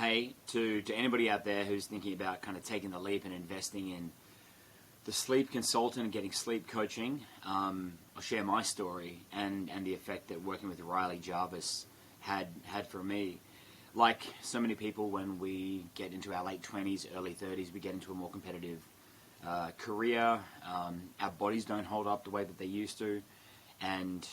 Hey, to anybody out there who's thinking about kind of taking the leap and investing in the sleep consultant and getting sleep coaching, I'll share my story and the effect that working with Riley Jarvis had for me. Like so many people, when we get into our late 20s, early 30s, we get into a more competitive career. Our bodies don't hold up the way that they used to, and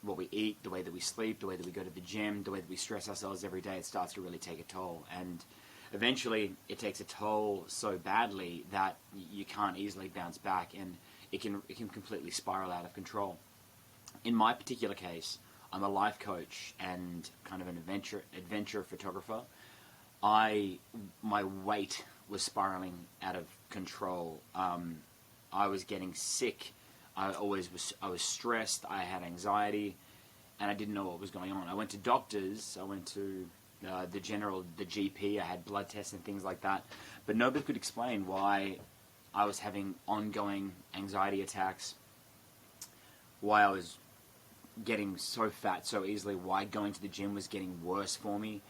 what we eat, the way that we sleep, the way that we go to the gym, the way that we stress ourselves every day, it starts to really take a toll. And eventually it takes a toll so badly that you can't easily bounce back, and it can completely spiral out of control. In my particular case, I'm a life coach and kind of an adventure photographer. My weight was spiraling out of control. I was getting sick. I was stressed. I had anxiety, and I didn't know what was going on. I went to doctors. I went to the GP. I had blood tests and things like that, but nobody could explain why I was having ongoing anxiety attacks, why I was getting so fat so easily, why going to the gym was getting worse for me.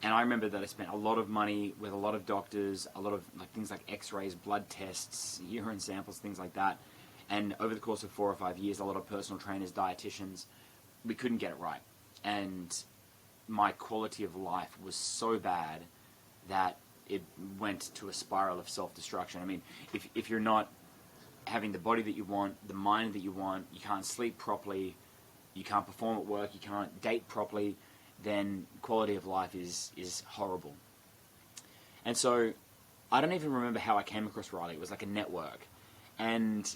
And I remember that I spent a lot of money with a lot of doctors, a lot of things like x-rays, blood tests, urine samples, things like that. And over the course of 4 or 5 years, a lot of personal trainers, dietitians, we couldn't get it right. And my quality of life was so bad that it went to a spiral of self-destruction. I mean, if you're not having the body that you want, the mind that you want, you can't sleep properly, you can't perform at work, you can't date properly, then quality of life is horrible. And so I don't even remember how I came across Riley. It was like a network. And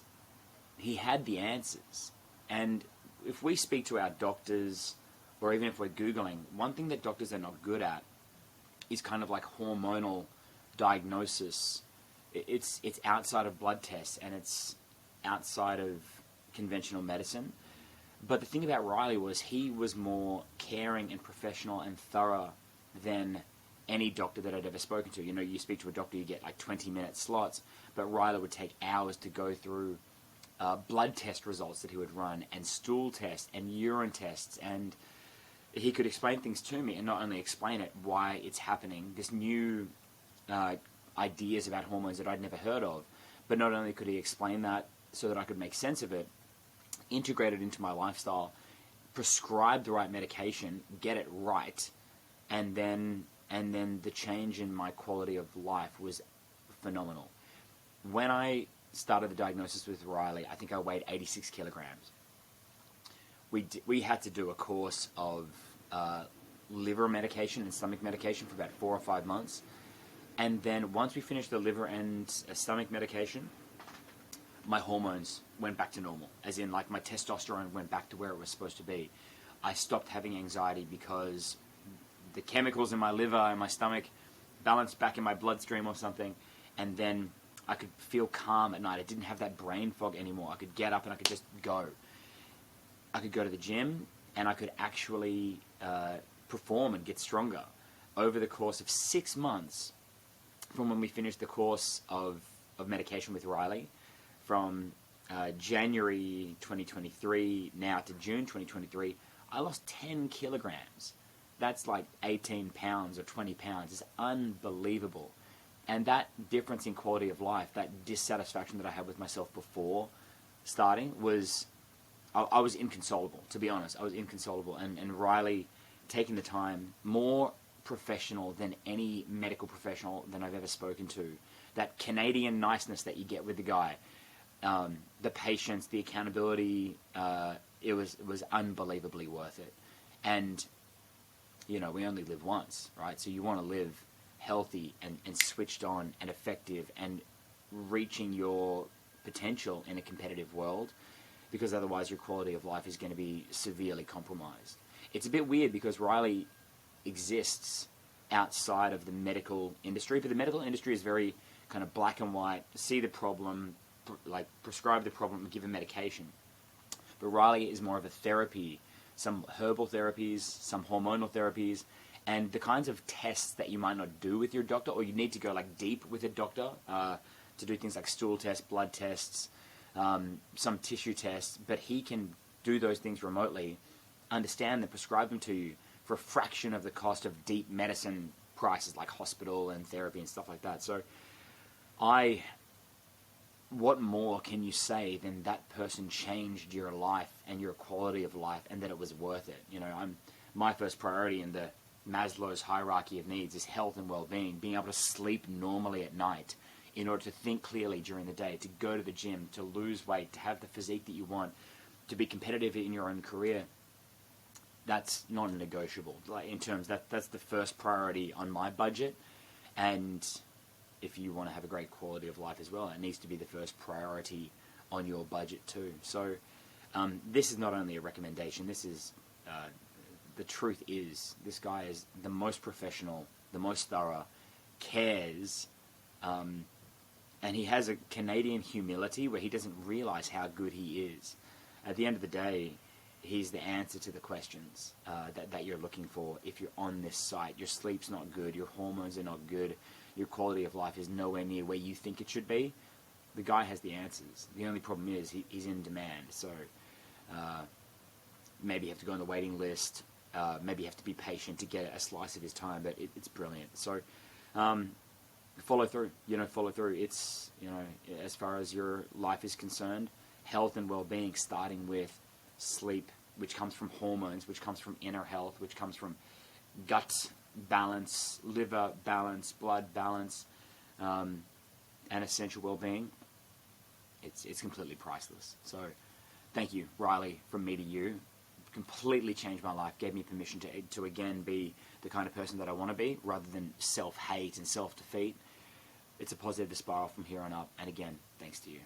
he had the answers. And if we speak to our doctors, or even if we're Googling, one thing that doctors are not good at is kind of like hormonal diagnosis. It's outside of blood tests, and it's outside of conventional medicine. But the thing about Riley was he was more caring and professional and thorough than any doctor that I'd ever spoken to. You know, you speak to a doctor, you get like 20-minute slots, but Riley would take hours to go through blood test results that he would run, and stool tests, and urine tests, and he could explain things to me, and not only explain it, why it's happening, this new ideas about hormones that I'd never heard of, but not only could he explain that so that I could make sense of it, integrate it into my lifestyle, prescribe the right medication, get it right, and then the change in my quality of life was phenomenal. When I started the diagnosis with Riley, I think I weighed 86 kilograms. We had to do a course of liver medication and stomach medication for about 4 or 5 months, and then once we finished the liver and stomach medication, my hormones went back to normal, as in like my testosterone went back to where it was supposed to be. I stopped having anxiety because the chemicals in my liver and my stomach balanced back in my bloodstream or something, and then I could feel calm at night. I didn't have that brain fog anymore. I could get up and I could just go. I could go to the gym, and I could actually perform and get stronger. Over the course of 6 months, from when we finished the course of medication with Riley, from January 2023 now to June 2023, I lost 10 kilograms. That's like 18 pounds or 20 pounds. It's unbelievable. And that difference in quality of life, that dissatisfaction that I had with myself before starting, I was inconsolable, to be honest. I was inconsolable. And Riley, taking the time, more professional than any medical professional that I've ever spoken to. That Canadian niceness that you get with the guy. The patience, the accountability, it was unbelievably worth it. And, you know, we only live once, right? So you want to live healthy and switched on and effective and reaching your potential in a competitive world, because otherwise your quality of life is going to be severely compromised. It's a bit weird because Riley exists outside of the medical industry, but the medical industry is very kind of black and white, see the problem, like prescribe the problem and give a medication. But Riley is more of a therapy, some herbal therapies, some hormonal therapies, and the kinds of tests that you might not do with your doctor, or you need to go like deep with a doctor to do things like stool tests, blood tests, some tissue tests, but he can do those things remotely, understand them, prescribe them to you for a fraction of the cost of deep medicine prices like hospital and therapy and stuff like that. So what more can you say than that person changed your life and your quality of life, and that it was worth it? My first priority in the Maslow's hierarchy of needs is health and well-being, being able to sleep normally at night in order to think clearly during the day, to go to the gym, to lose weight, to have the physique that you want, to be competitive in your own career. That's non-negotiable. Like, in terms that's the first priority on my budget, and if you want to have a great quality of life as well, it needs to be the first priority on your budget too. So this is not only a recommendation. This is the truth is, this guy is the most professional, the most thorough, cares, and he has a Canadian humility where he doesn't realize how good he is. At the end of the day, he's the answer to the questions that you're looking for. If you're on this site, your sleep's not good, your hormones are not good, your quality of life is nowhere near where you think it should be, the guy has the answers. The only problem is he's in demand. So maybe you have to go on the waiting list. Maybe you have to be patient to get a slice of his time, but it's brilliant. So follow through. Follow through. It's, as far as your life is concerned, health and well-being, starting with sleep, which comes from hormones, which comes from inner health, which comes from gut balance, liver balance, blood balance, and essential well-being. It's completely priceless. So thank you, Riley, from me to you. Completely changed my life, gave me permission to again be the kind of person that I want to be, rather than self-hate and self-defeat. It's a positive spiral from here on up, and again, thanks to you.